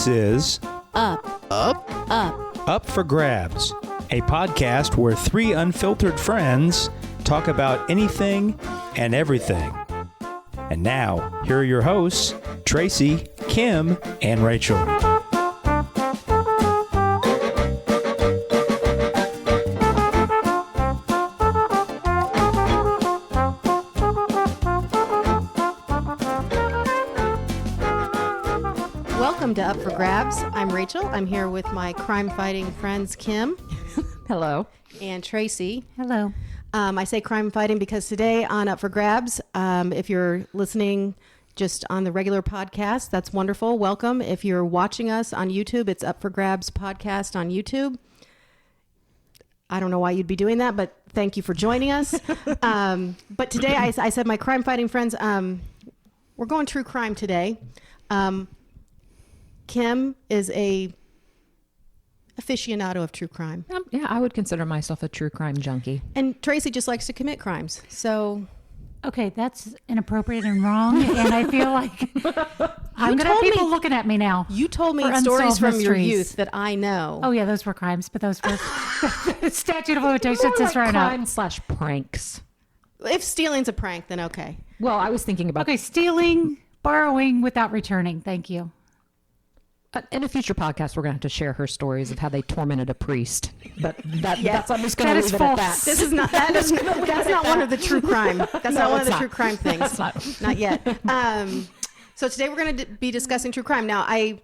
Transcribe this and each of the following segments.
This is Up for Grabs, a podcast where three unfiltered friends talk about anything and everything. And now, here are your hosts, Tracy, Kim, and Rachel. Welcome to Up for Grabs. I'm Rachel. I'm here with my crime-fighting friends, Kim. Hello. And Tracy. Hello. I say crime-fighting because today on Up for Grabs, if you're listening just on the regular podcast, that's wonderful. Welcome. If you're watching us on YouTube, it's Up for Grabs podcast on YouTube. I don't know why you'd be doing that, but thank you for joining us. But today, I said my crime-fighting friends, we're going true crime today. Kim is a aficionado of true crime. Yeah, I would consider myself a true crime junkie. And Tracy just likes to commit crimes. So, okay, that's inappropriate and wrong. And I feel like I'm going to have people looking at me now. You told me stories from your youth that I know. Oh, yeah, those were crimes, but those were statute of limitations is right now. Crime/pranks. If stealing's a prank, then okay. Well, I was thinking about... Okay, stealing, borrowing without returning. Thank you. In a future podcast, we're going to have to share her stories of how they tormented a priest. But that's I'm just going to leave it at that. This is not that's not one of the true crime. That's not one of the true crime things. Not yet. So today we're going to be discussing true crime. Now, I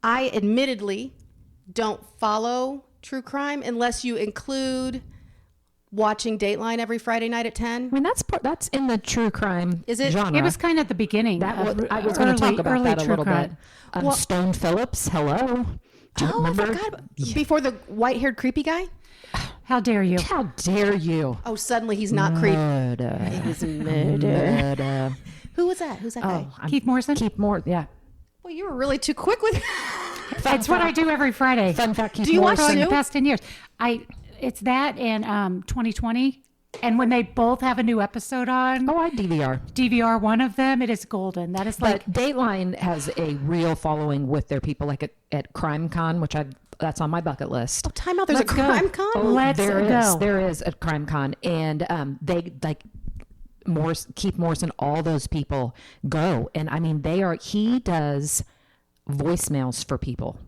admittedly don't follow true crime unless you include watching Dateline every Friday night at 10. I mean, that's in the true crime genre. It was kind of the beginning. I was going to talk about that a little bit. Stone Phillips, hello. Do you remember? I forgot. Before the white-haired creepy guy? How dare you? How dare you? Oh, suddenly he's not creepy. He was murder. Who was that? Who's that guy? Keith Morrison? Keith Morrison, yeah. Well, you were really too quick with That's what I do every Friday. Fun fact, Keith Do you watch Morrison. For the past 10 years. It's that and 2020. And when they both have a new episode on. Oh, I DVR one of them. It is golden. That is like. But Dateline has a real following with their people, like at Crime Con, which that's on my bucket list. Oh, time out. There's a Crime Con? Oh, there is a Crime Con. And they like Keith Morrison, all those people go. And I mean, he does voicemails for people.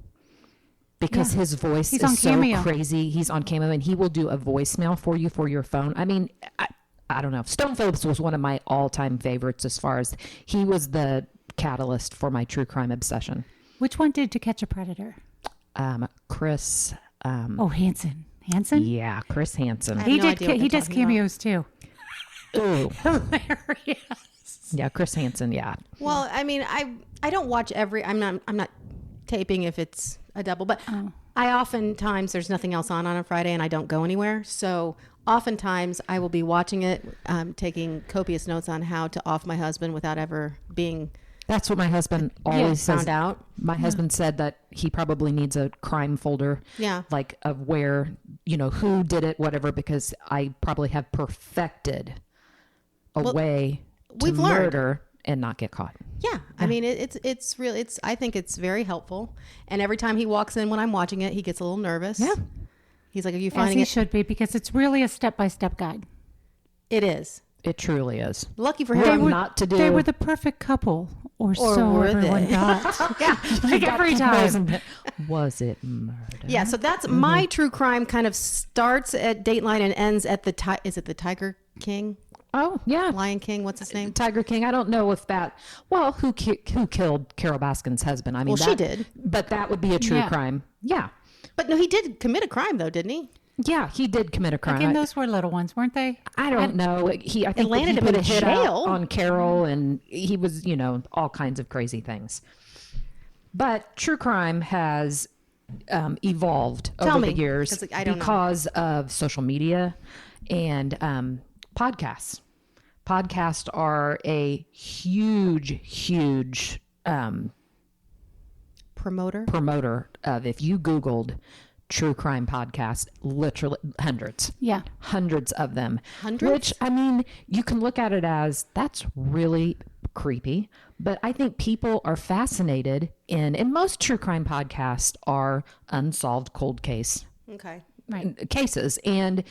Because his voice is so Cameo. Crazy. He's on Cameo, and he will do a voicemail for you for your phone. I mean, I don't know. Stone Phillips was one of my all-time favorites as far as he was the catalyst for my true crime obsession. Which one did To Catch a Predator? Chris. Hansen. Hansen? Yeah, Chris Hansen. He does cameos too. Ooh. Hilarious. Yeah, Chris Hansen, yeah. Well, I mean, I don't watch I'm not taping if it's a double, but I oftentimes there's nothing else on a Friday and I don't go anywhere. So oftentimes I will be watching it, taking copious notes on how to off my husband without ever being. That's what my husband always says. Found out. My husband said that he probably needs a crime folder. Yeah. Like of where, who did it, whatever, because I probably have perfected a way to murder and not get caught. Yeah. I mean, it's really, I think it's very helpful. And every time he walks in when I'm watching it, he gets a little nervous. Yeah. He's like, are you finding it? As he should be, because it's really a step-by-step guide. It is. It truly is. Lucky for him. They were the perfect couple, or so everyone thought. Yeah. Like every time. Was it murder? Yeah, so that's my true crime kind of starts at Dateline and ends at is it the Tiger King? Oh, yeah. Lion King, what's his name? Tiger King. I don't know if that... Well, who killed Carol Baskin's husband? I mean, she did. But that would be a true crime. Yeah. But no, he did commit a crime, though, didn't he? Yeah, he did commit a crime. Again, those were little ones, weren't they? I don't know. I think it landed him in jail on Carol, and he was, all kinds of crazy things. But true crime has evolved over the years because of social media and podcasts. Podcasts are a huge promoter of, if you Googled true crime podcast, literally hundreds. Yeah. Hundreds of them. Hundreds? Which, I mean, you can look at it as, that's really creepy, But I think people are fascinated and most true crime podcasts are unsolved cold case Okay. cases. And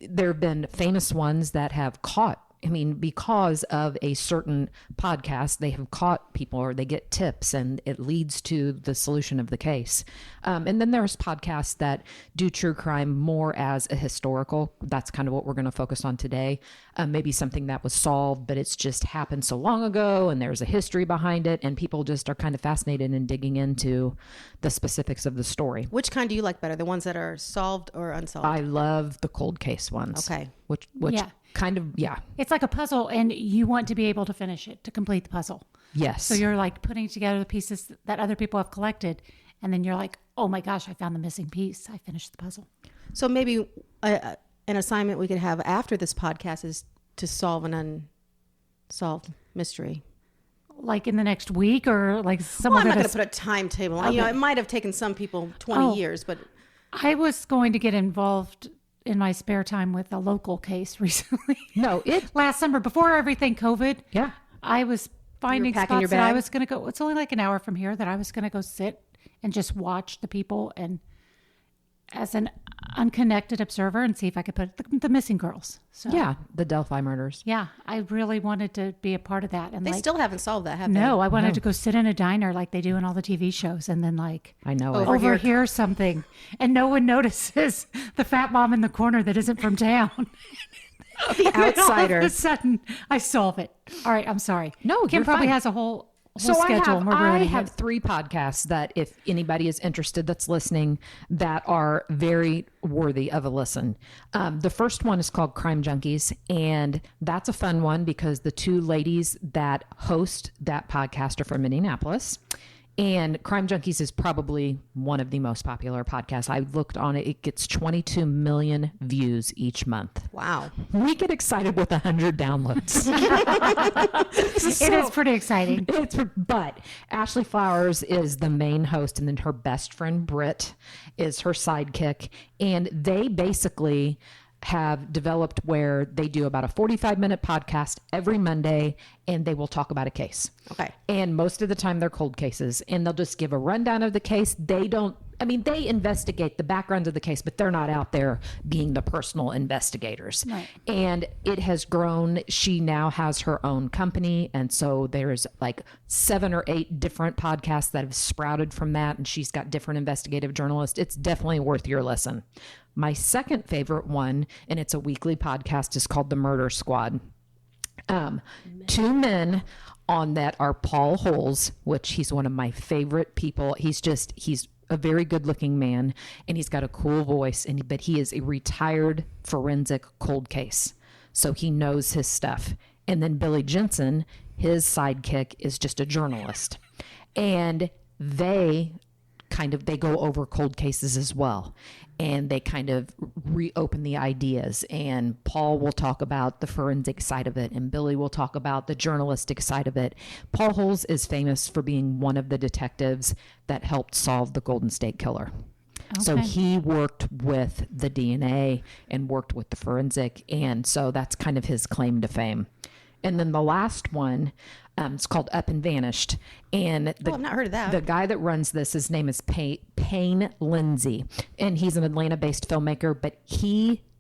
there have been famous ones that have caught, because of a certain podcast, they have caught people or they get tips and it leads to the solution of the case. And then there's podcasts that do true crime more as a historical. That's kind of what we're going to focus on today. Maybe something that was solved, but it's just happened so long ago and there's a history behind it. And people just are kind of fascinated in digging into the specifics of the story. Which kind do you like better? The ones that are solved or unsolved? I love the cold case ones. Okay. Which Yeah. kind of, It's like a puzzle, and you want to be able to finish it, to complete the puzzle. yes. So you're like putting together the pieces that other people have collected, and then you're like, oh my gosh, I found the missing piece. I finished the puzzle. So maybe an assignment we could have after this podcast is to solve an unsolved mystery. Like in the next week, or like Well, someone. I'm not going to put a timetable. Okay. It might have taken some people 20 years, but I was going to get involved in my spare time with a local case recently. No, Last summer, before everything COVID, yeah. I was finding packing your spots that I bag? was going to go. It's only like an hour from here that I was going to go sit and just watch the people and as an unconnected observer and see if I could put the missing girls. So Yeah, the Delphi murders. yeah, I really wanted to be a part of that. And they like, still haven't solved that, have they? no, I wanted to go sit in a diner like they do in all the TV shows, and then like I know Oh, it. overhear something, and no one notices the fat mom in the corner that isn't from town. The And all outsider. of a sudden, I solve it. All right, I'm sorry. No, Kim you're probably fine. has a whole So schedule. and we're I ruining have it. 3 podcasts that if anybody is interested that's listening that are very worthy of a listen. The first one is called Crime Junkies, and that's a fun one because the 2 ladies that host that podcast are from Minneapolis. And Crime Junkies is probably one of the most popular podcasts. I looked on it. It gets 22 million views each month. Wow. We get excited with 100 downloads. It is pretty exciting. But Ashley Flowers is the main host, and then her best friend Britt is her sidekick. And they basically have developed where they do about a 45-minute podcast every Monday, and they will talk about a case. Okay. And most of the time they're cold cases, and they'll just give a rundown of the case. They investigate the background of the case, but they're not out there being the personal investigators. Right. And it has grown. She now has her own company. And so there's like 7 or 8 different podcasts that have sprouted from that. And she's got different investigative journalists. It's definitely worth your listen. My second favorite one, and it's a weekly podcast, is called The Murder Squad. 2 men on that are Paul Holes, which he's one of my favorite people. He's a very good looking man, and he's got a cool voice, but he is a retired forensic cold case. So he knows his stuff. And then Billy Jensen, his sidekick, is just a journalist. And they go over cold cases as well. And they kind of reopen the ideas. And Paul will talk about the forensic side of it, and Billy will talk about the journalistic side of it. Paul Holes is famous for being one of the detectives that helped solve the Golden State Killer. So Okay. he worked with the DNA and worked with the forensic. And so that's kind of his claim to fame. And then the last one, it's called Up and Vanished. And I've not heard of that. the guy that runs this, his name is Payne Lindsay. And he's an Atlanta-based filmmaker, but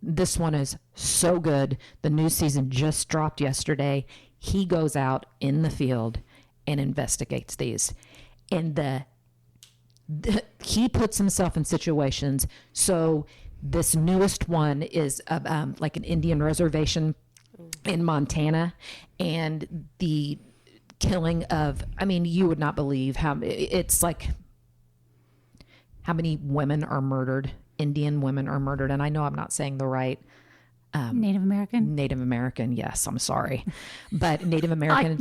this one is so good. The new season just dropped yesterday. He goes out in the field and investigates these. And he puts himself in situations. So this newest one is like an Indian reservation in Montana, and the killing of, you would not believe how many women are murdered. Indian women are murdered. And I know I'm not saying the right Native American. Yes, I'm sorry, but Native American.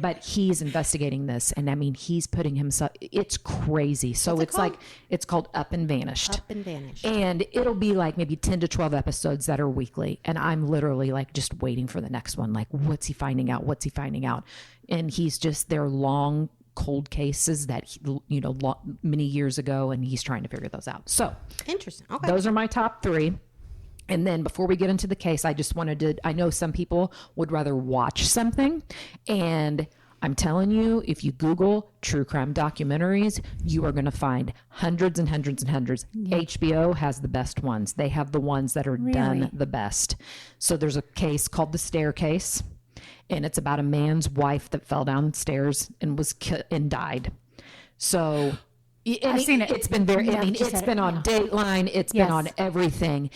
But he's investigating this, and he's putting himself. It's crazy. So it's called Up and Vanished. Up and Vanished. And it'll be like maybe 10 to 12 episodes that are weekly, and I'm literally like just waiting for the next one. Like, what's he finding out? And they're long cold cases that many years ago, and he's trying to figure those out. So Interesting. Okay. those are my top 3. And then before we get into the case, I just wanted to, I know some people would rather watch something. And I'm telling you, if you Google true crime documentaries, you are going to find hundreds and hundreds and hundreds. HBO has the best ones. They have the ones that are done the best. So there's a case called The Staircase, and it's about a man's wife that fell downstairs and was and died. So I've seen it. It's been very, Yeah, I mean, you it's said been it, on yeah. Dateline. It's been on everything.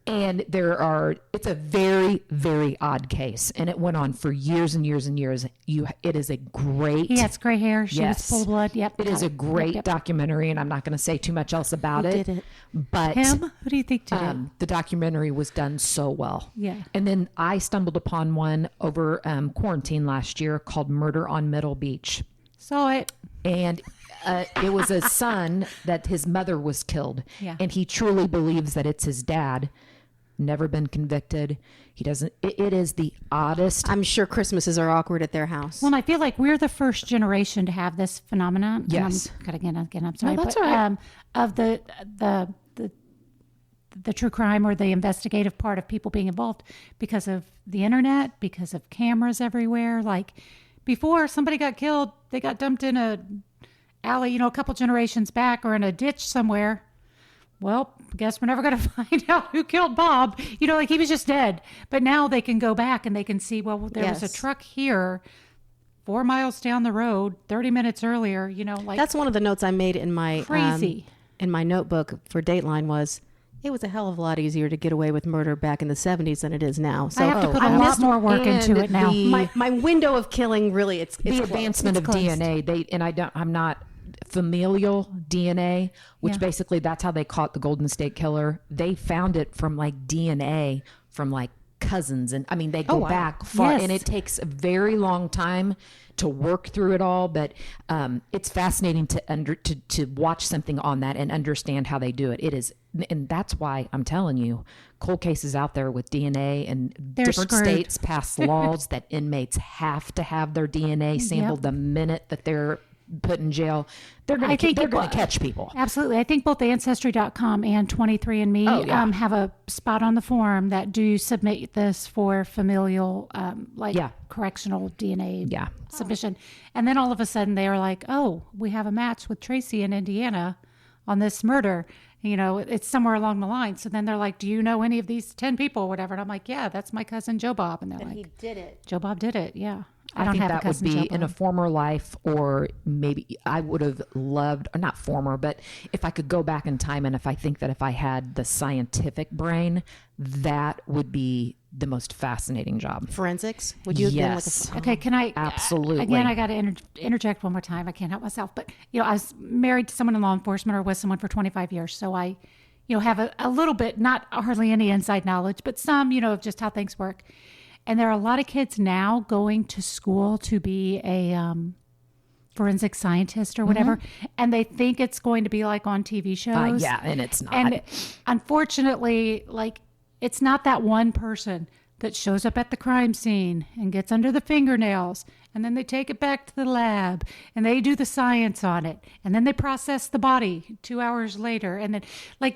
And it's a very, very odd case. And it went on for years and years and years. It is a great. He has gray hair. She Yes. was full of blood. Yep. It is a great Yep. documentary, and I'm not going to say too much else about Who it. did it? But Him? Who do you think did it? the documentary was done so well. Yeah. And then I stumbled upon one over quarantine last year called Murder on Middle Beach. Saw it. And it was a son that his mother was killed. Yeah. And he truly believes that it's his dad. Never been convicted. He doesn't. It is the oddest. I'm sure Christmases are awkward at their house. Well, and I feel like we're the first generation to have this phenomenon. Yes. And I'm sorry. that's but, all right. Of the true crime or the investigative part of people being involved because of the internet, because of cameras everywhere. Like before somebody got killed, they got dumped in a alley, a couple generations back, or in a ditch somewhere. Well, I guess we're never going to find out who killed Bob. Like he was just dead. But now they can go back and they can see, well, there was a Yes. truck here 4 miles down the road 30 minutes earlier, like That's one of the notes I made in my crazy. in my notebook for Dateline was it was a hell of a lot easier to get away with murder back in the 70s than it is now. So I have to put a I lot missed- more work into it now. my window of killing really it's the closed. advancement of It's closed. DNA. I'm not familial DNA, which Yeah. basically that's how they caught the Golden State Killer. They found it from like DNA from like cousins, and I mean they go wow. back far, Yes. and it takes a very long time to work through it all. But it's fascinating to watch something on that and understand how they do it. It is, and that's why I'm telling you, cold cases out there with DNA, and They're different screwed. states pass laws that inmates have to have their DNA sampled the minute that they're put in jail. They're going to catch people. Absolutely. I think both Ancestry.com and 23andMe have a spot on the form that do submit this for familial, correctional DNA submission. And then all of a sudden they are like, oh, we have a match with Tracy in Indiana on this murder. It's somewhere along the line. So then they're like, do you know any of these 10 people or whatever? And I'm like, yeah, that's my cousin Joe Bob. And they're like, He did it. Joe Bob did it. Yeah. I don't think have a that would cousin be Joe in a Bob. former life, or maybe I would have loved, or not former, but if I could go back in time, and if I think that if I had the scientific brain, that would be the most fascinating job. Forensics? Would you have been with Yes. the Okay, can I Absolutely. again? I got to interject one more time. I can't help myself, but I was married to someone in law enforcement, or with someone for 25 years, so I, have a little bit, not hardly any inside knowledge, but some, of just how things work. And there are a lot of kids now going to school to be a forensic scientist or whatever, and they think it's going to be like on TV shows. Yeah, and it's not. And unfortunately, it's not that one person that shows up at the crime scene and gets under the fingernails, and then they take it back to the lab and they do the science on it, and then they process the body 2 hours later, and then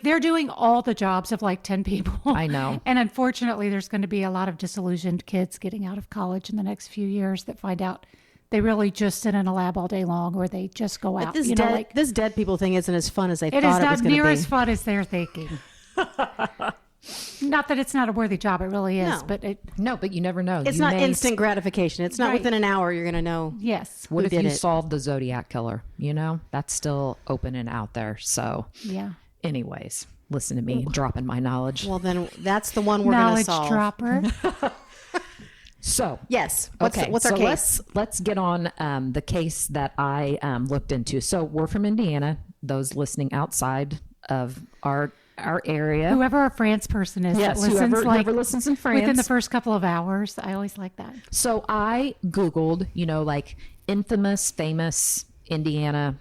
they're doing all the jobs of 10 people. I know. And unfortunately, there's going to be a lot of disillusioned kids getting out of college in the next few years that find out they really just sit in a lab all day long, or they just go out. This dead people thing isn't as fun as they It thought is it was not going to near be. as fun as they're thinking. Not that it's not a worthy job, it really is. No. But No, but you never know. It's You not may- instant gratification. It's not Right. within an hour you're going to know. yes, What who if did you it. solved the Zodiac killer? That's still open and out there. So, yeah. anyways, listen to me dropping my knowledge. Well, then that's the one we're going to Knowledge solve. dropper. So, Yes. what's our case? Let's get on the case that I looked into. So we're from Indiana. Those listening outside of our area, Whoever a France person is yes, that listens whoever listens in France. within the first couple of hours. I always like that. So I Googled, infamous, famous Indiana,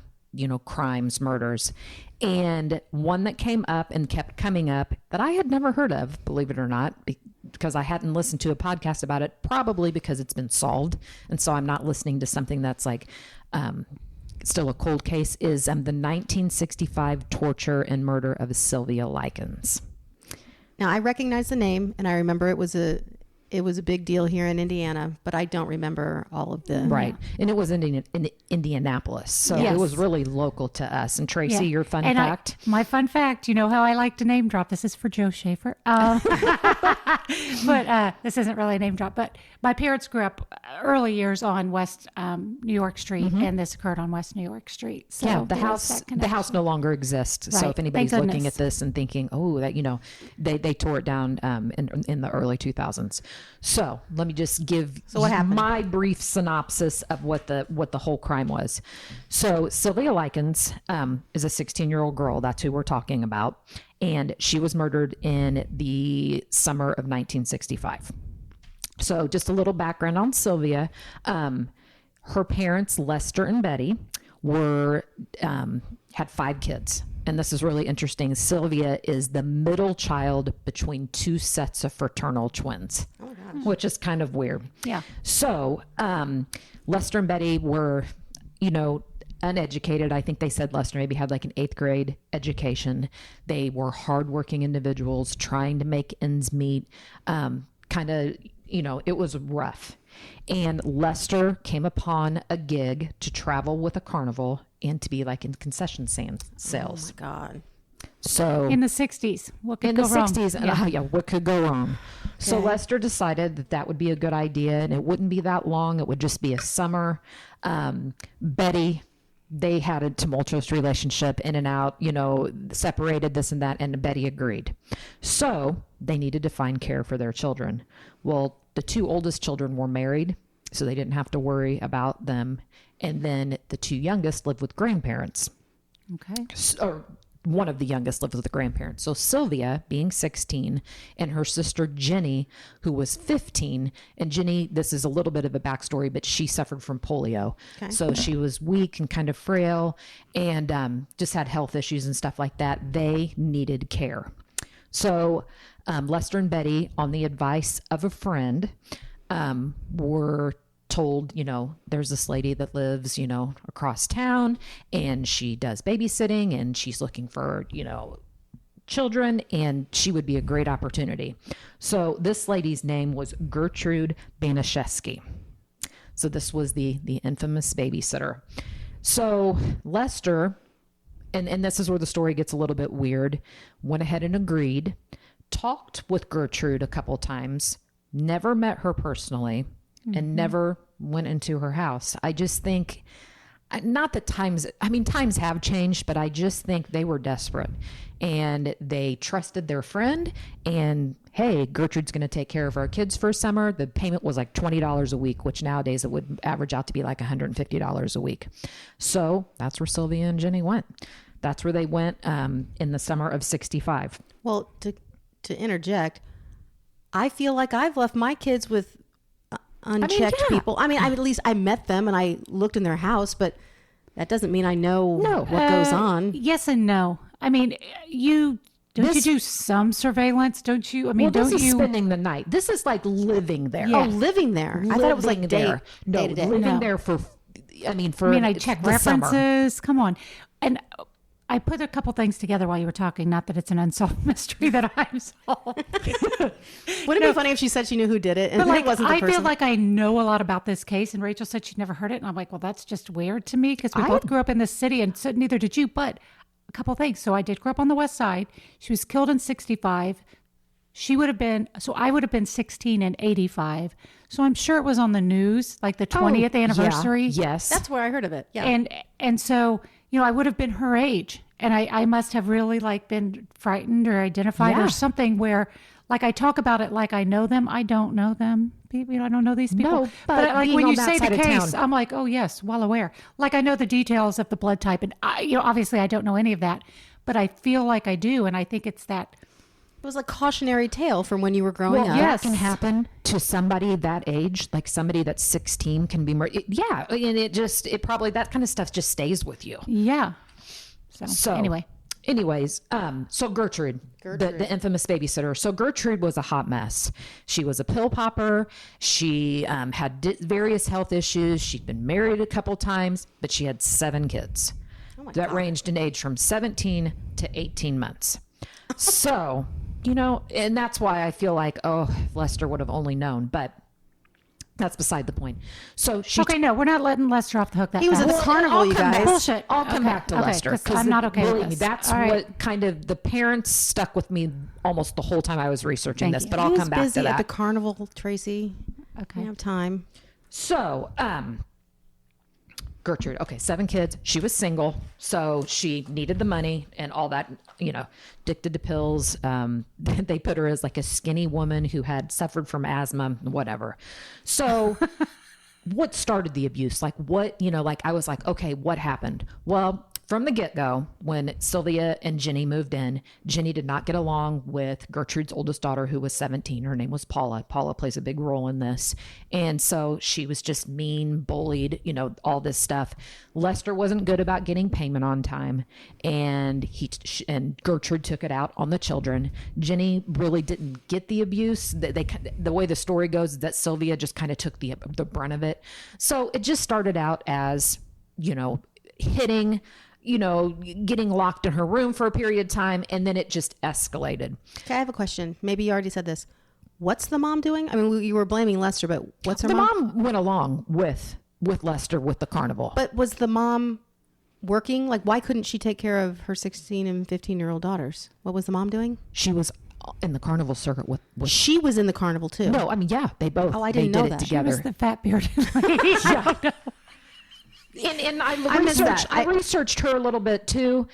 crimes, murders. And one that came up and kept coming up that I had never heard of, believe it or not, because I hadn't listened to a podcast about it, probably because it's been solved. And so I'm not listening to something that's still a cold case, is the 1965 torture and murder of Sylvia Likens. Now, I recognize the name, and I remember it was a big deal here in Indiana, but I don't remember all of the... Right. And it was in Indianapolis. So it was really local to us. And Tracy, your fun fact? My fun fact, you know how I like to name drop. This is for Joe Schaefer. But this isn't really a name drop. But my parents grew up early years on West New York Street, and this occurred on West New York Street. So the house no longer exists. Right. So if anybody's looking at this and thinking, oh, that, you know, they tore it down in the early 2000s. So let me just give my brief synopsis of what the whole crime was. So Sylvia Likens is a 16-year-old girl. That's who we're talking about. And she was murdered in the summer of 1965. So just a little background on Sylvia. Her parents, Lester and Betty, had 5 kids. And this is really interesting. Sylvia is the middle child between 2 sets of fraternal twins, which is kind of weird. Yeah. So Lester and Betty were, you know, uneducated. I think they said Lester maybe had like an 8th grade education. They were hardworking individuals trying to make ends meet. Kind of, you know, it was rough. And Lester came upon a gig to travel with a carnival and to be like in concession stand sales. Oh my God. So in the 60s, what could go wrong? In the 60s, what could go wrong? Okay. So Lester decided that would be a good idea, and it wouldn't be that long. It would just be a summer. Betty, they had a tumultuous relationship, in and out, you know, separated, this and that, and Betty agreed. So they needed to find care for their children. Well, the 2 oldest children were married, so they didn't have to worry about them. And then the 2 youngest lived with grandparents. Okay. Or one of the youngest lived with the grandparents. So Sylvia, being 16, and her sister Jenny, who was 15. And Jenny, this is a little bit of a backstory, but she suffered from polio. Okay. So she was weak and kind of frail, and just had health issues and stuff like that. They needed care. So Lester and Betty, on the advice of a friend, were told, you know, there's this lady that lives, you know, across town, and she does babysitting, and she's looking for, you know, children, and she would be a great opportunity. So this lady's name was Gertrude Banaszewski. So this was the infamous babysitter. So Lester, and this is where the story gets a little bit weird, went ahead and agreed, talked with Gertrude a couple times, never met her personally, and never went into her house. I just think, not that times have changed, but I just think they were desperate, and they trusted their friend, and hey, Gertrude's going to take care of our kids for summer. The payment was like $20 a week, which nowadays it would average out to be like $150 a week. So that's where Sylvia and Jenny went. That's where they went in the summer of 65. Well, to interject, I feel like I've left my kids with unchecked people. I mean, at least I met them and I looked in their house, but that doesn't mean I know what goes on. Yes and no. I mean, you do some surveillance, don't you? I mean, this is spending the night. This is like living there. Yeah. Oh, living there. I thought it was like there. Living there for. I check references. Summer. Come on, and I put a couple things together while you were talking. Not that it's an unsolved mystery that I'm solving. Wouldn't it be funny if she said she knew who did it? And but it wasn't the person? I feel like I know a lot about this case, and Rachel said she'd never heard it, and I'm like, well, that's just weird to me because we both grew up in this city, and so neither did you. But a couple things. So I did grow up on the West Side. She was killed in 65. I would have been 16 in 85. So I'm sure it was on the news, like the 20th anniversary. Yeah, yes. That's where I heard of it. Yeah. And so, you know, I would have been her age, and I must have really like been frightened or identified or something where like I talk about it like I know them. I don't know them. People, I don't know these people. No, but like when you say the case, I'm like, oh yes, well aware. Like I know the details of the blood type, and obviously I don't know any of that, but I feel like I do, and I think it's that. It was a cautionary tale from when you were growing up. Yes, that can happen to somebody that age, like somebody that's 16 can be murdered. Yeah, and it probably that kind of stuff just stays with you. Yeah. So Anyways, so Gertrude. The infamous babysitter. So Gertrude was a hot mess. She was a pill popper. She had various health issues. She'd been married a couple times, but she had 7 kids that ranged in age from 17 to 18 months. So and that's why I feel like, Lester would have only known, but that's beside the point. So no, we're not letting Lester off the hook. He was at the carnival, you guys. Bullshit. I'll come back to Lester because I'm not okay with this. That's what kind of the parents stuck with me almost the whole time I was researching this. But I'll come back to that. At the carnival, Tracy. Okay, you have time. So, Gertrude, 7 kids. She was single, so she needed the money and all that, addicted to pills. They put her as like a skinny woman who had suffered from asthma, whatever. So what started the abuse? Like what, I was like, okay, what happened? Well, from the get-go, when Sylvia and Jenny moved in, Jenny did not get along with Gertrude's oldest daughter, who was 17. Her name was Paula. Paula plays a big role in this. And so she was just mean, bullied, all this stuff. Lester wasn't good about getting payment on time. And and Gertrude took it out on the children. Jenny really didn't get the abuse. The way the story goes is that Sylvia just kind of took the brunt of it. So it just started out as, hitting, getting locked in her room for a period of time, and then it just escalated. Okay, I have a question. Maybe you already said this. What's the mom doing? I mean, you were blaming Lester, but what's her mom? The mom went along with Lester with the carnival. But was the mom working? Like, why couldn't she take care of her 16 and 15-year-old daughters? What was the mom doing? She was in the carnival circuit with She was in the carnival too. No, I mean, yeah, they both. Oh, I didn't know did that. It together. She was the fat bearded lady. Yeah. And I researched her a little bit too,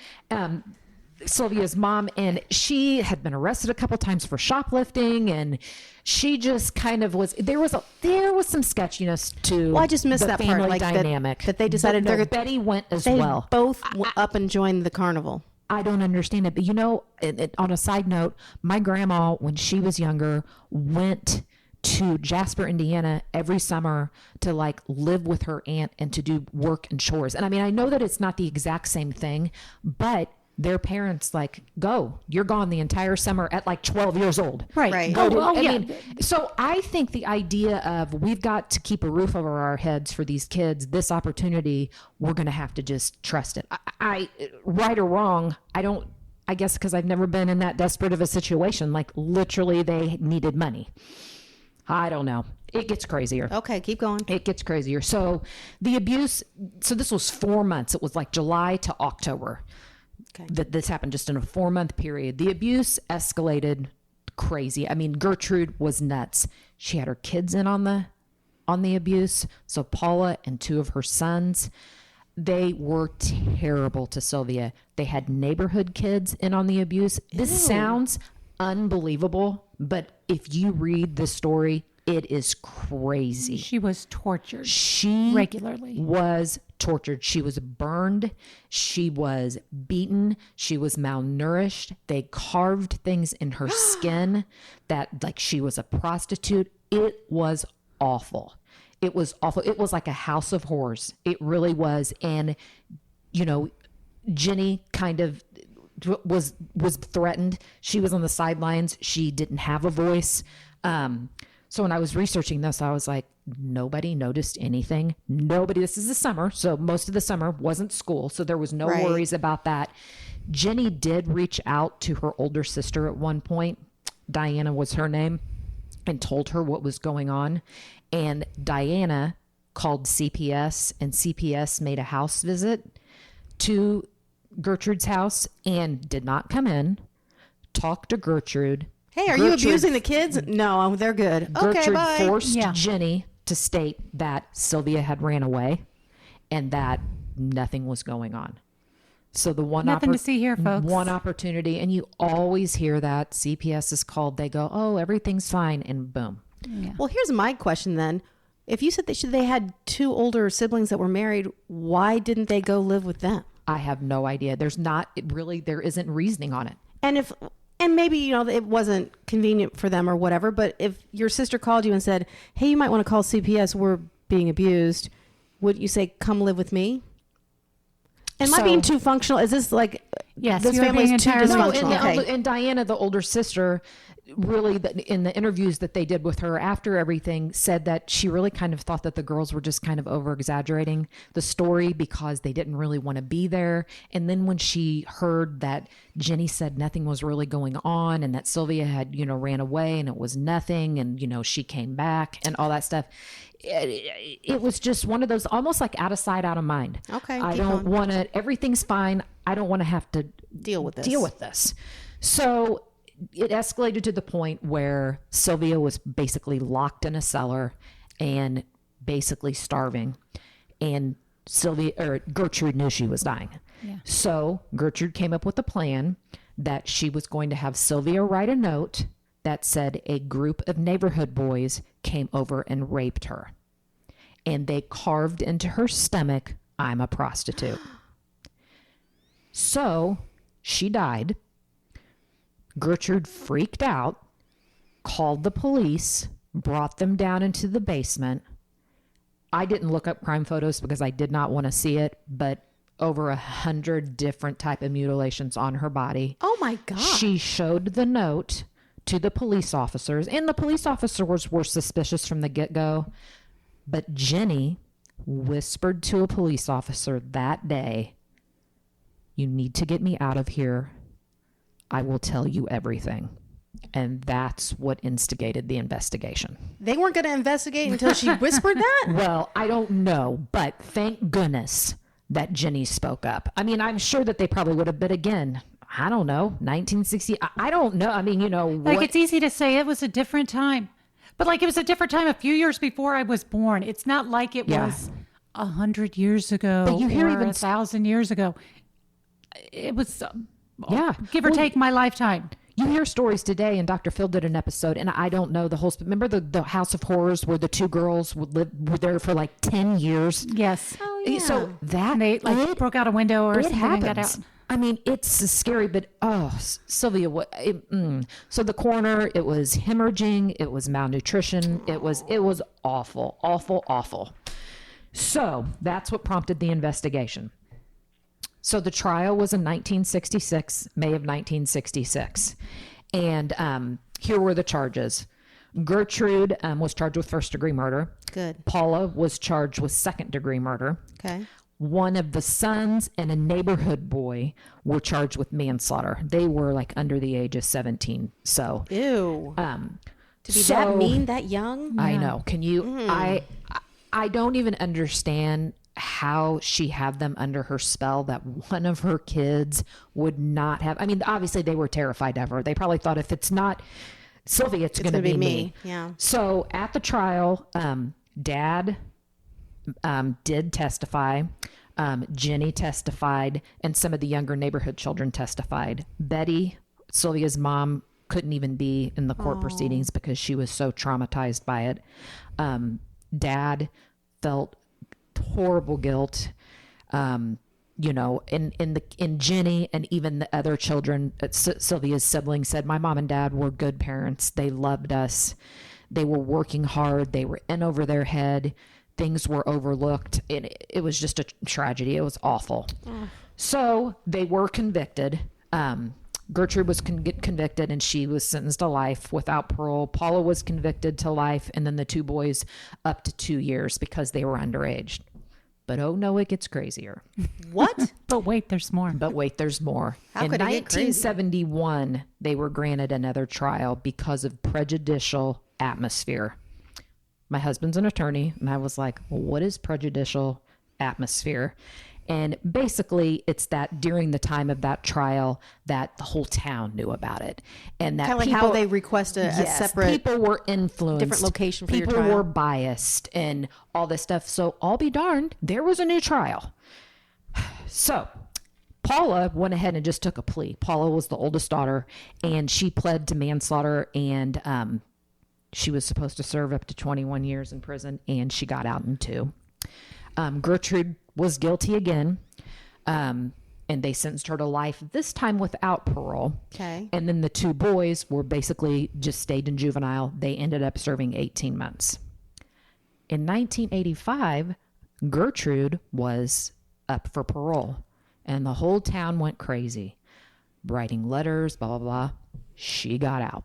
Sylvia's mom, and she had been arrested a couple times for shoplifting, and she just kind of was. There was some sketchiness to. Well, I just missed that part, like dynamic that they decided. Betty went as they well. Both up and joined the carnival. I don't understand it, but on a side note, my grandma, when she was younger, went to Jasper, Indiana every summer to live with her aunt and to do work and chores. And I mean, I know that it's not the exact same thing, but their parents you're gone the entire summer at 12 years old. Right. So I think the idea of we've got to keep a roof over our heads for these kids, this opportunity, we're going to have to just trust it. I right or wrong, I guess because I've never been in that desperate of a situation, literally they needed money. I don't know. It gets crazier. Okay, keep going. It gets crazier. So the abuse, this was 4 months. It was July to October. Okay. This happened just in a 4-month period. The abuse escalated crazy. I mean, Gertrude was nuts. She had her kids in on the abuse. So Paula and 2 of her sons, they were terrible to Sylvia. They had neighborhood kids in on the abuse. This sounds unbelievable, but if you read the story, it is crazy. She was tortured. She regularly was tortured. She was burned. She was beaten. She was malnourished. They carved things in her skin that she was a prostitute. It was awful. It was awful. It was like a house of horrors. It really was. And, Jenny kind of was threatened. She was on the sidelines. She didn't have a voice. So when I was researching this, I was like, nobody noticed anything. This is the summer. So most of the summer wasn't school. So there was no worries about that. Jenny did reach out to her older sister at one point. Diana was her name, and told her what was going on. And Diana called CPS, and CPS made a house visit to Gertrude's house and did not come in, talk to Gertrude. Hey, are you abusing the kids? No, they're good. Gertrude okay, bye. Forced Jenny to state that Sylvia had ran away and that nothing was going on. So the nothing to see here, folks. One opportunity, and you always hear that CPS is called. They go, "Oh, everything's fine," and boom. Yeah. Well, here's my question then. If you said that they had 2 older siblings that were married, why didn't they go live with them? I have no idea. There isn't reasoning on it. And maybe, it wasn't convenient for them or whatever, but if your sister called you and said, hey, you might want to call CPS, we're being abused, would you say, come live with me? Am I being too functional? Is this Yes, this you're family being is too entirely dysfunctional. And Diana, the older sister, really, in the interviews that they did with her after everything, said that she really kind of thought that the girls were just kind of over exaggerating the story because they didn't really want to be there. And then when she heard that Jenny said nothing was really going on and that Sylvia had, ran away and it was nothing, and, she came back and all that stuff, it was just one of those almost like out of sight, out of mind. Okay. I don't want to, everything's fine. I don't want to have to deal with this. So it escalated to the point where Sylvia was basically locked in a cellar and basically starving. And Gertrude knew she was dying. Yeah. So Gertrude came up with a plan that she was going to have Sylvia write a note that said a group of neighborhood boys came over and raped her. And they carved into her stomach, "I'm a prostitute." So she died. Gertrude freaked out, called the police, brought them down into the basement. I didn't look up crime photos because I did not want to see it, but over 100 different type of mutilations on her body. Oh my God. She showed the note to the police officers, and the police officers were suspicious from the get-go. But Jenny whispered to a police officer that day, "You need to get me out of here. I will tell you everything." And that's what instigated the investigation. They weren't going to investigate until she whispered that? Well, I don't know, but thank goodness that Jenny spoke up. I mean, I'm sure that they probably would have, but again, I don't know, 1960. I don't know. I mean, Like, it's easy to say it was a different time, but like it was a different time a few years before I was born. It's not like it was 100 years ago, but you hear or even 1,000 years ago. It was, give or Well, take my lifetime. You hear stories today, and Dr. Phil did an episode, and I don't know the whole. Remember the House of Horrors where the two girls were there for like 10 years? Yes. Oh, yeah. So that And they broke out a window or it something happens. and got out. I mean, it's scary, but Sylvia, so the coroner, it was hemorrhaging, it was malnutrition, it was awful, awful, awful. So that's what prompted the investigation. So the trial was in 1966, May of 1966. And here were the charges. Gertrude was charged with first-degree murder. Good. Paula was charged with second-degree murder. Okay. One of the sons and a neighborhood boy were charged with manslaughter. They were like under the age of 17. So, Ew. To be that mean, that young? I know. Can you, I don't even understand how she had them under her spell that one of her kids would not have. I mean, obviously they were terrified of her. They probably thought if it's not Sylvia, it's going to be me. Yeah. So at the trial, Dad did testify. Jenny testified, and some of the younger neighborhood children testified. Betty, Sylvia's mom, couldn't even be in the court proceedings because she was so traumatized by it. Dad felt horrible guilt. In Jenny and even the other children, Sylvia's siblings said, "My mom and dad were good parents. They loved us. They were working hard. They were in over their head. Things were overlooked. It was just a tragedy. It was awful." So they were convicted. Gertrude was convicted, and she was sentenced to life without parole. Paula was convicted to life, and then the two boys up to 2 years because they were underage. But oh no, it gets crazier. What? But wait, there's more. But wait, there's more. How In could it get crazy? 1971, they were granted another trial because of prejudicial atmosphere. My husband's an attorney, and I was like, well, what is prejudicial atmosphere? And basically, it's that during the time of that trial that the whole town knew about it. And that Kind of like how they request a separate, people were influenced. different location for your people trial. were biased and all this stuff. So I'll be darned, there was a new trial. So Paula went ahead and just took a plea. Paula was the oldest daughter, and she pled to manslaughter, and she was supposed to serve up to 21 years in prison, and she got out in 2. Gertrude was guilty again, and they sentenced her to life, this time without parole. Okay. And then the 2 boys were basically just stayed in juvenile. They ended up serving 18 months. In 1985, Gertrude was up for parole, and the whole town went crazy. writing letters, blah, blah, blah. She got out.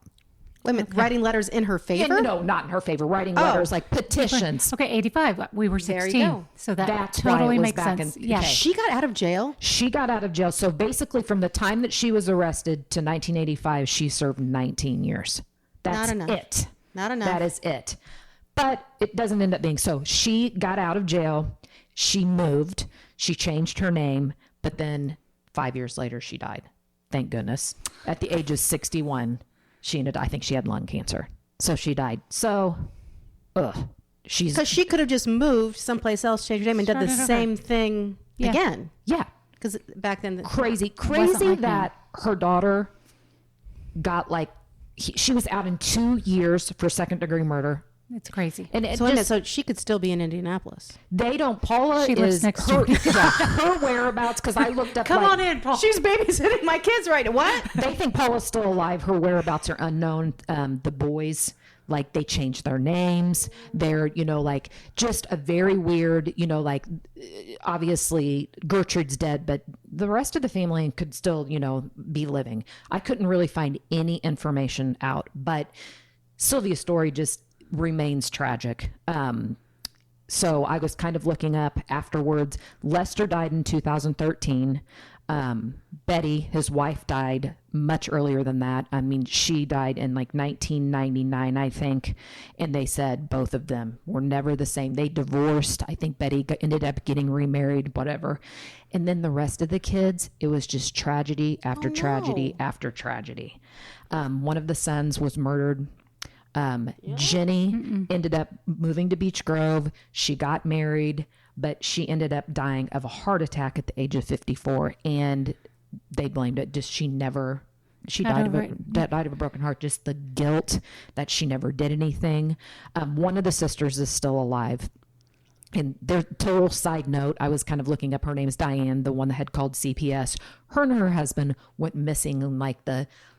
Wait a minute, writing letters in her favor? No, not in her favor. Writing letters, like petitions. Okay, 85. We were 16. There you go. So that That's totally why it was makes back sense. in- Yeah. okay. She got out of jail? She got out of jail. So basically, from the time that she was arrested to 1985, she served 19 years. That's Not enough. it. Not enough. That is it. But it doesn't end up being so. She got out of jail. She moved. She changed her name. But then 5 years later, she died. Thank goodness. At the age of 61, I think she had lung cancer. So she died. So, Because she could have just moved someplace else, changed her name, and did the Started over. same thing again. yeah. Because back then, Crazy like that her daughter got she was out in 2 years for second-degree murder. It's crazy. And it so, wait a minute, just, so she could still be in Indianapolis. they don't. Paula She lives is next her, door. her whereabouts. Because I looked up. Come on in, Paul. She's babysitting my kids right now. What? They think Paula's still alive. Her whereabouts are unknown. The boys, they changed their names. They're, just a very weird, obviously Gertrude's dead, but the rest of the family could still, be living. I couldn't really find any information out, but Sylvia's story just remains tragic. So I was kind of looking up afterwards. Lester died in 2013. Betty, his wife, died much earlier than that. I mean, she died in 1999, I think. And they said both of them were never the same. They divorced. I think Betty ended up getting remarried, whatever. And then the rest of the kids, it was just tragedy after tragedy after tragedy. One of the sons was murdered. Jenny ended up moving to Beech Grove. She got married, but she ended up dying of a heart attack at the age of 54. And they blamed it. She died of a broken heart. Just the guilt that she never did anything. One of the sisters is still alive. And their total side note, I was kind of looking up, her name is Diane, the one that had called CPS. Her and her husband went missing in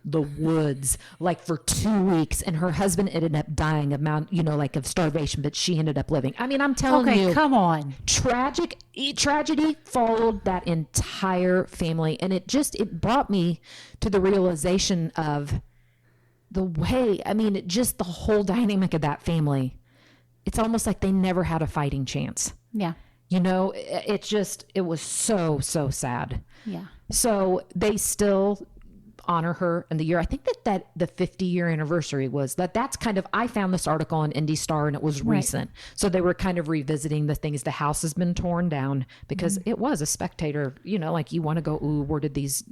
the woods, for 2 weeks. And her husband ended up dying of starvation, but she ended up living. I mean, I'm telling you. Okay, come on. Tragedy followed that entire family. And it brought me to the realization of the way, just the whole dynamic of that family. It's almost like they never had a fighting chance. Yeah. It was so, so sad. Yeah. So they still honor her in the year. I think that the 50-year anniversary was that's kind of, I found this article on Indy Star and it was recent. So they were kind of revisiting the things. The house has been torn down because it was a spectator, you want to go, ooh, where did these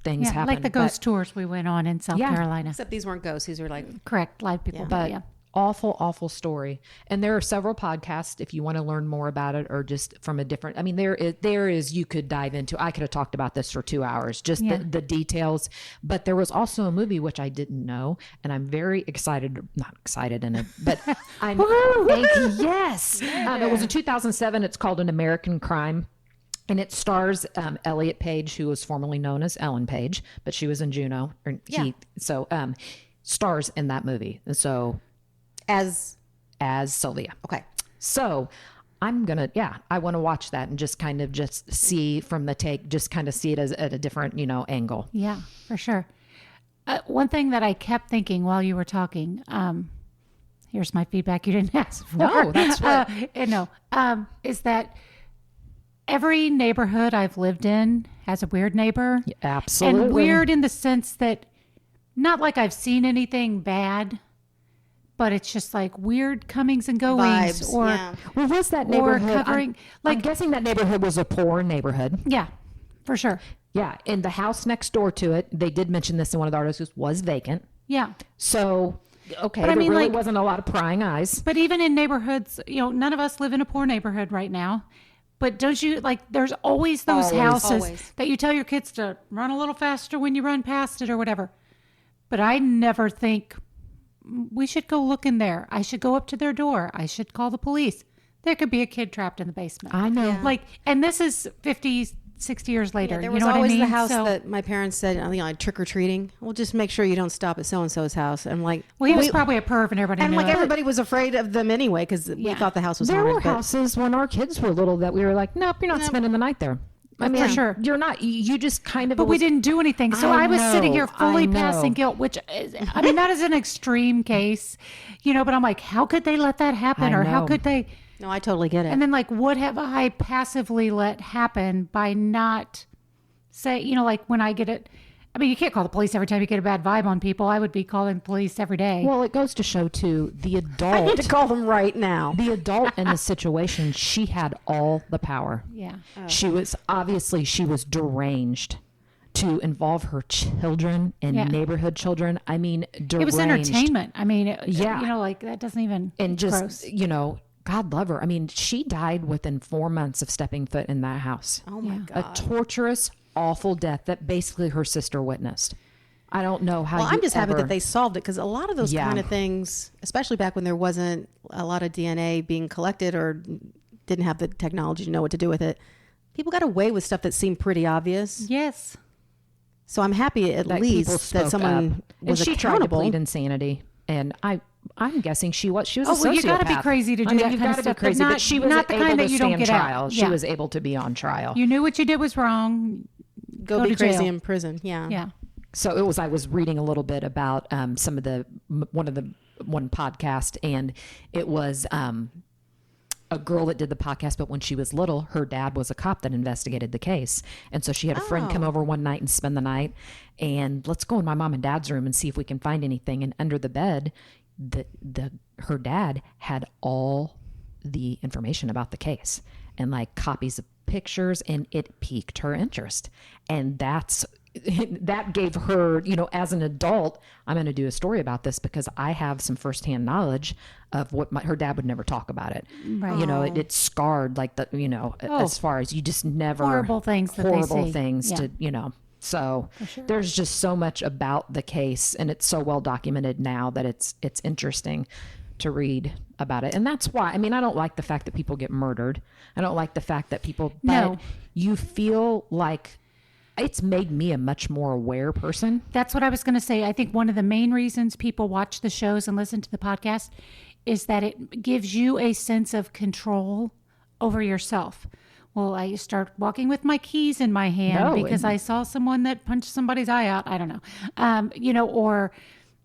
things happen? Like the ghost tours we went on in South Carolina. Except these weren't ghosts. These were Correct. Live people. But awful story. And there are several podcasts if you want to learn more about it, or just from a different, there is, you could dive into, I could have talked about this for 2 hours, just the details. But there was also a movie, which I didn't know. And I'm very not excited in it, but I'm, yes. It was in 2007. It's called An American Crime. And it stars Elliot Page, who was formerly known as Ellen Page, but she was in Juno. Stars in that movie. And so, as Sylvia. Okay. So I'm going to, I want to watch that and just kind of just see from the take, just kind of see it as at a different, angle. Yeah, for sure. One thing that I kept thinking while you were talking, here's my feedback you didn't ask for. No, that's what. Is that every neighborhood I've lived in has a weird neighbor. Yeah, absolutely. And weird in the sense that not like I've seen anything bad, but it's just weird comings and goings. Vibes, or Well, was that neighborhood? Covering, I'm guessing that neighborhood was a poor neighborhood. Yeah, for sure. Yeah, and the house next door to it, they did mention this in one of the articles, was vacant. Yeah. So, okay, but there really wasn't a lot of prying eyes. But even in neighborhoods, none of us live in a poor neighborhood right now. But don't you, there's always those houses that you tell your kids to run a little faster when you run past it or whatever. But I never think, we should go look in there. I should go up to their door. I should call the police. There could be a kid trapped in the basement. I know. Yeah. And this is 50, 60 years later. Yeah, there you was know always what I mean? the house that my parents said, trick-or-treating. Well, just make sure you don't stop at so-and-so's house. And well, he was probably a perv and everybody knew it. everybody was afraid of them anyway because we thought the house was There haunted. were houses when our kids were little that we were like, nope, you're not spending the night there. I mean, for sure. You're not, you just kind of. But we didn't do anything. So I was sitting here fully I passing guilt, which is, I mean, that is an extreme case, but I'm like, how could they let that happen? Or how could they? No, I totally get it. And then like, what have I passively let happen by not say, like when I get it, I mean, you can't call the police every time you get a bad vibe on people. I would be calling the police every day. Well, it goes to show too, the adult. I need to call them right now. The adult in the situation, she had all the power. Yeah. She was deranged to involve her children and neighborhood children. I mean, deranged. It was entertainment. I mean, like that doesn't even. And just, gross. God love her. I mean, she died within 4 months of stepping foot in that house. Oh my God. A torturous, awful death that basically her sister witnessed. I don't know how. Well, I'm just happy that they solved it, because a lot of those kind of things, especially back when there wasn't a lot of DNA being collected or didn't have the technology to know what to do with it, people got away with stuff that seemed pretty obvious. Yes. So I'm happy at least that someone was she accountable. tried to plead insanity, and I'm guessing she was a sociopath. Well, you got to be crazy to do that kind of stuff. Crazy, but she was not the able kind to that you don't stand get trial. out. She was able to be on trial. You knew what you did was wrong. Go be to crazy jail. in prison. Yeah. Yeah. So it was. I was reading a little bit about some of one podcast, and it was a girl that did the podcast. But when she was little, her dad was a cop that investigated the case, and so she had a friend come over one night and spend the night. And let's go in my mom and dad's room and see if we can find anything. And under the bed, her dad had all the information about the case and like copies of pictures, and it piqued her interest. And that gave her, as an adult, I'm going to do a story about this because I have some firsthand knowledge of what her dad would never talk about it. Right. It scarred like as far as you just never horrible things to, so there's just so much about the case, and it's so well documented now that it's interesting to read about it. And that's why, I mean, I don't like the fact that people get murdered. I don't like the fact that but you feel like it's made me a much more aware person. That's what I was going to say. I think one of the main reasons people watch the shows and listen to the podcast is that it gives you a sense of control over yourself. Well, I start walking with my keys in my hand because I saw someone that punched somebody's eye out. I don't know. Or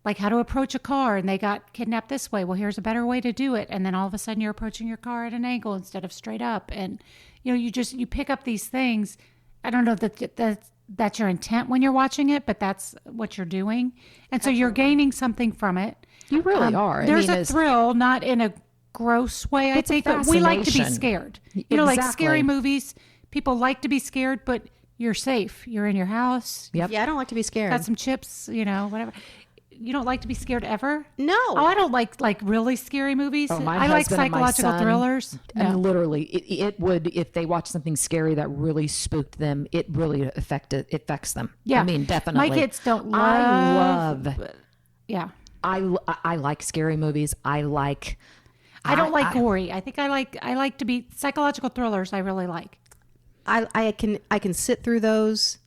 like how to approach a car and they got kidnapped this way. Well, here's a better way to do it. And then all of a sudden you're approaching your car at an angle instead of straight up. And, you pick up these things. I don't know that that's your intent when you're watching it, but that's what you're doing. And so you're gaining something from it. You really are. There's a thrill, not in a gross way, I think, but we like to be scared. Like scary movies, people like to be scared, but you're safe. You're in your house. Yep. Yeah, I don't like to be scared. Got some chips, whatever. You don't like to be scared ever? No. Oh, I don't like really scary movies. I like psychological thrillers. No. And literally, it would, if they watch something scary that really spooked them, it really affects them. Yeah. I mean, definitely. My kids don't love. I love. Yeah. I like scary movies. I don't like gory. I think I like to be psychological thrillers. I really like. I can sit through those.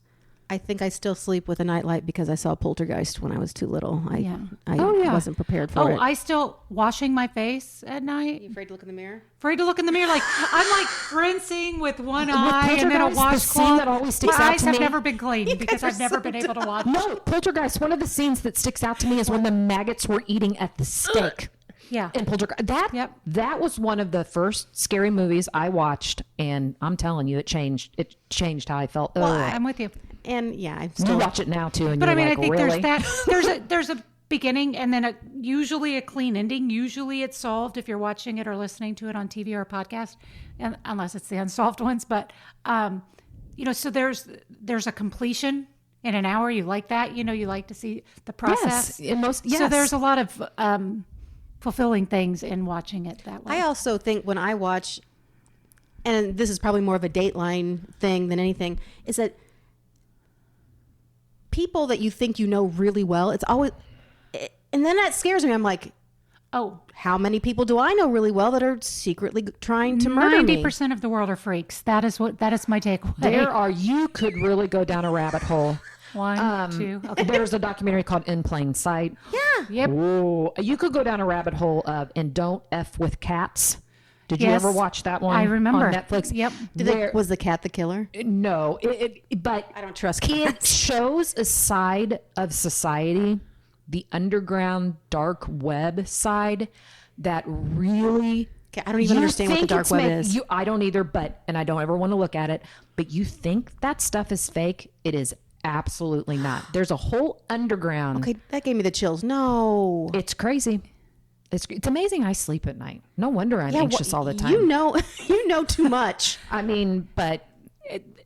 I think I still sleep with a nightlight because I saw Poltergeist when I was too little. I wasn't prepared for it. I still washing my face at night. You afraid to look in the mirror? Afraid to look in the mirror. Like I'm like rinsing with one eye and then a washcloth. That always sticks my out eyes to have me. never been cleaned because I've never been able to watch. No, Poltergeist. One of the scenes that sticks out to me is when the maggots were eating at the steak. Yeah. And Poltergeist. That was one of the first scary movies I watched, and I'm telling you, it changed how I felt. Well, I'm with you. And yeah, I still watch it now too. And but you're I like, think really? there's a beginning and then usually a clean ending. Usually it's solved if you're watching it or listening to it on TV or a podcast, and unless it's the unsolved ones. But so there's a completion in an hour. You like that? You like to see the process. Yes. So there's a lot of fulfilling things in watching it that way. I also think when I watch, and this is probably more of a Dateline thing than anything, is that people that you think you know really well, it's always, and then that scares me. I'm like, oh, how many people do I know really well that are secretly trying to murder me? 90% of the world are freaks. That is my takeaway. You could really go down a rabbit hole. One, two. Okay. There's a documentary called In Plain Sight. Yeah. Yep. Ooh, you could go down a rabbit hole of, and don't F with cats. Did you ever watch that one? I remember. On Netflix. Yep. Was the cat the killer? No, but I don't trust cats. It shows a side of society, the underground dark web side, that really. I don't even understand what the dark web is. I don't either, and I don't ever want to look at it. But you think that stuff is fake? It is absolutely not. There's a whole underground. Okay, that gave me the chills. No, it's crazy. It's amazing I sleep at night. No wonder I'm anxious all the time. You know too much. I mean, but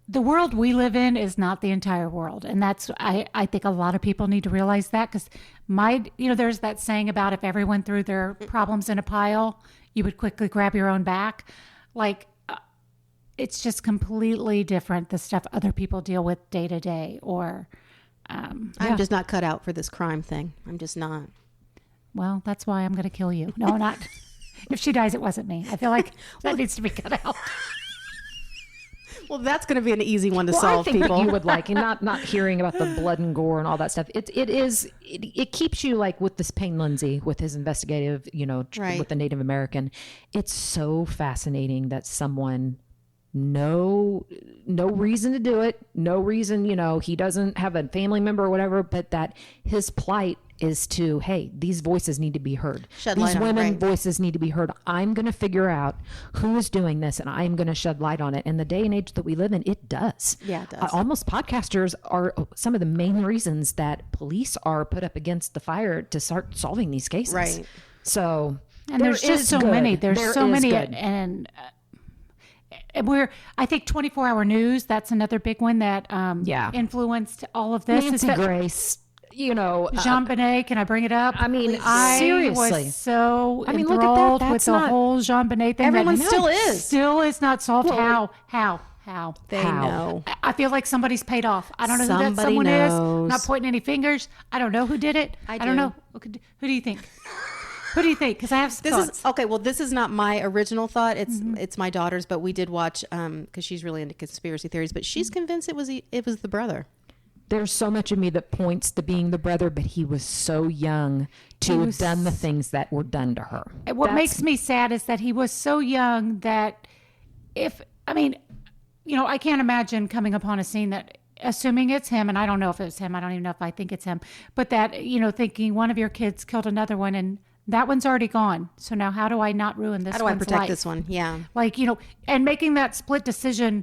the world we live in is not the entire world. And that's, I think a lot of people need to realize that, because there's that saying about if everyone threw their problems in a pile, you would quickly grab your own back. Like, it's just completely different, the stuff other people deal with day to day, or I'm just not cut out for this crime thing. I'm just not. Well, that's why I'm going to kill you. No, not. If she dies, it wasn't me. I feel like that needs to be cut out. Well, that's going to be an easy one to solve, I think people. That you would like, and not hearing about the blood and gore and all that stuff. It keeps you like with this Payne Lindsay, with his investigative, Right. with the Native American. It's so fascinating that someone, no reason to do it, no reason, he doesn't have a family member or whatever, but that his plight is to, hey, these voices need to be heard. These women voices need to be heard. I'm going to figure out who is doing this, and I'm going to shed light on it. In the day and age that we live in, it does. Yeah, it does. Almost podcasters are some of the main reasons that police are put up against the fire to start solving these cases. Right. So, and there's just so many. There's so many. Good. And I think 24-hour news, that's another big one that influenced all of this. Nancy Grace. Jean Benet, can I bring it up? I mean, seriously. I was so enthralled with the whole Jean Benet thing. Everyone that still is not solved. Well, how? They know. I feel like somebody's paid off. I don't know who that someone is. I'm not pointing any fingers. I don't know who did it. I don't know. Who do you think? Who do you think? Because I have thoughts. This is not my original thought. It's my daughter's, but we did watch because she's really into conspiracy theories. But she's convinced it was the brother. There's so much of me that points to being the brother, but he was so young to have done the things that were done to her. What makes me sad is that he was so young that I can't imagine coming upon a scene that, assuming it's him, and I don't know if it's him, I don't even know if I think it's him, but that, thinking one of your kids killed another one and that one's already gone. So now how do I not ruin this one's life? How do I protect this one? Yeah. And making that split decision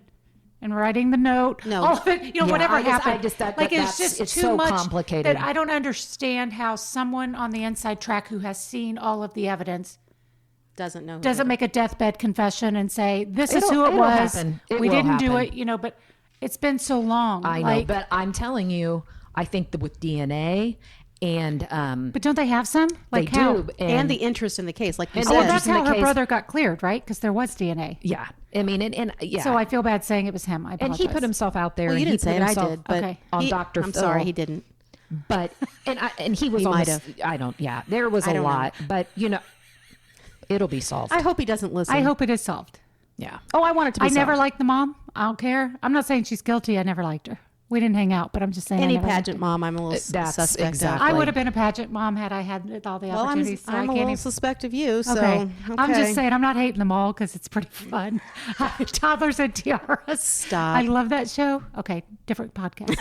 and writing the note, all of it, whatever happened. It's too so much complicated that I don't understand how someone on the inside track who has seen all of the evidence doesn't make a deathbed confession and say, this is who it was. We didn't do it, but it's been so long. I know, but I'm telling you, I think that with DNA and but don't they have some? They do, and the interest in the case, like you said. Well, that's how her brother got cleared, right? Because there was DNA. Yeah, I mean, and yeah. So I feel bad saying it was him. I apologize. And he put himself out there. Well, you didn't say it. I did. But okay. On Dr. I'm sorry, he didn't. But and he was almost. I don't. Yeah, there was a lot, but it'll be solved. I hope he doesn't listen. I hope it is solved. Yeah. Oh, I want it to be solved. I never liked the mom. I don't care. I'm not saying she's guilty. I never liked her. We didn't hang out, but I'm just saying. Any pageant mom, I'm a little suspect exactly. I would have been a pageant mom had I had all the opportunities. Well, I'm a little suspect of you. So okay. I'm just saying I'm not hating them all because it's pretty fun. Toddlers and Tiaras. Stop. I love that show. Okay, different podcast.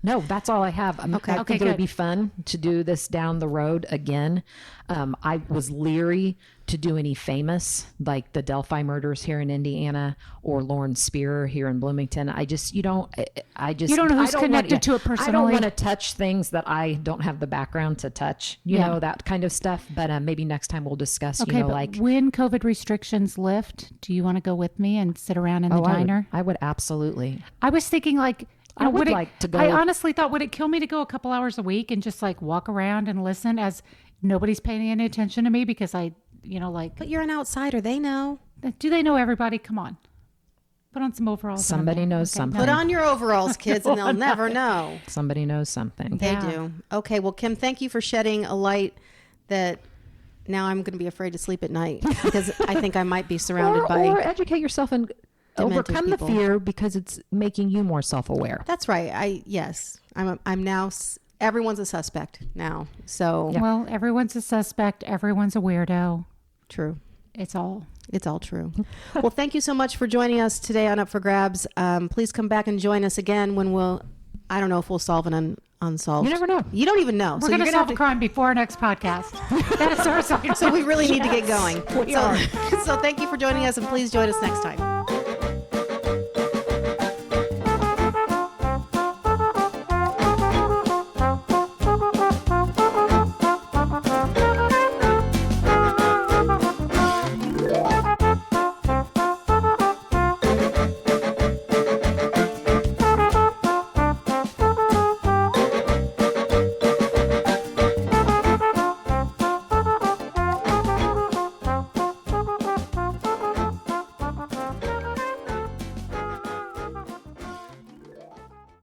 No, that's all I have. I think it would be fun to do this down the road again. I was leery to do any famous, like the Delphi murders here in Indiana or Lauren Spear here in Bloomington. You don't know who's connected to it personally. I don't want to touch things that I don't have the background to touch, you know, that kind of stuff. But maybe next time we'll discuss, but when COVID restrictions lift, do you want to go with me and sit around in the diner? I would absolutely. I was thinking I would like to go. I honestly thought, would it kill me to go a couple hours a week and just walk around and listen as nobody's paying any attention to me because But you're an outsider. They know. Do they know everybody? Come on. Put on some overalls. Somebody knows something. Put on your overalls, kids, and they'll never know. Somebody knows something. They do. Okay. Well, Kim, thank you for shedding a light that now I'm going to be afraid to sleep at night because I think I might be surrounded by. Or educate yourself and overcome people. The fear because it's making you more self-aware. That's right. I'm now. Everyone's a suspect now. So well, everyone's a suspect. Everyone's a weirdo. True. It's all true. Well, thank you so much for joining us today on Up for Grabs. Please come back and join us again when I don't know if we'll solve an unsolved. You never know. You don't even know. We're going to solve a crime before our next podcast. That is our sign. So we really need to get going. We are. So thank you for joining us, and please join us next time.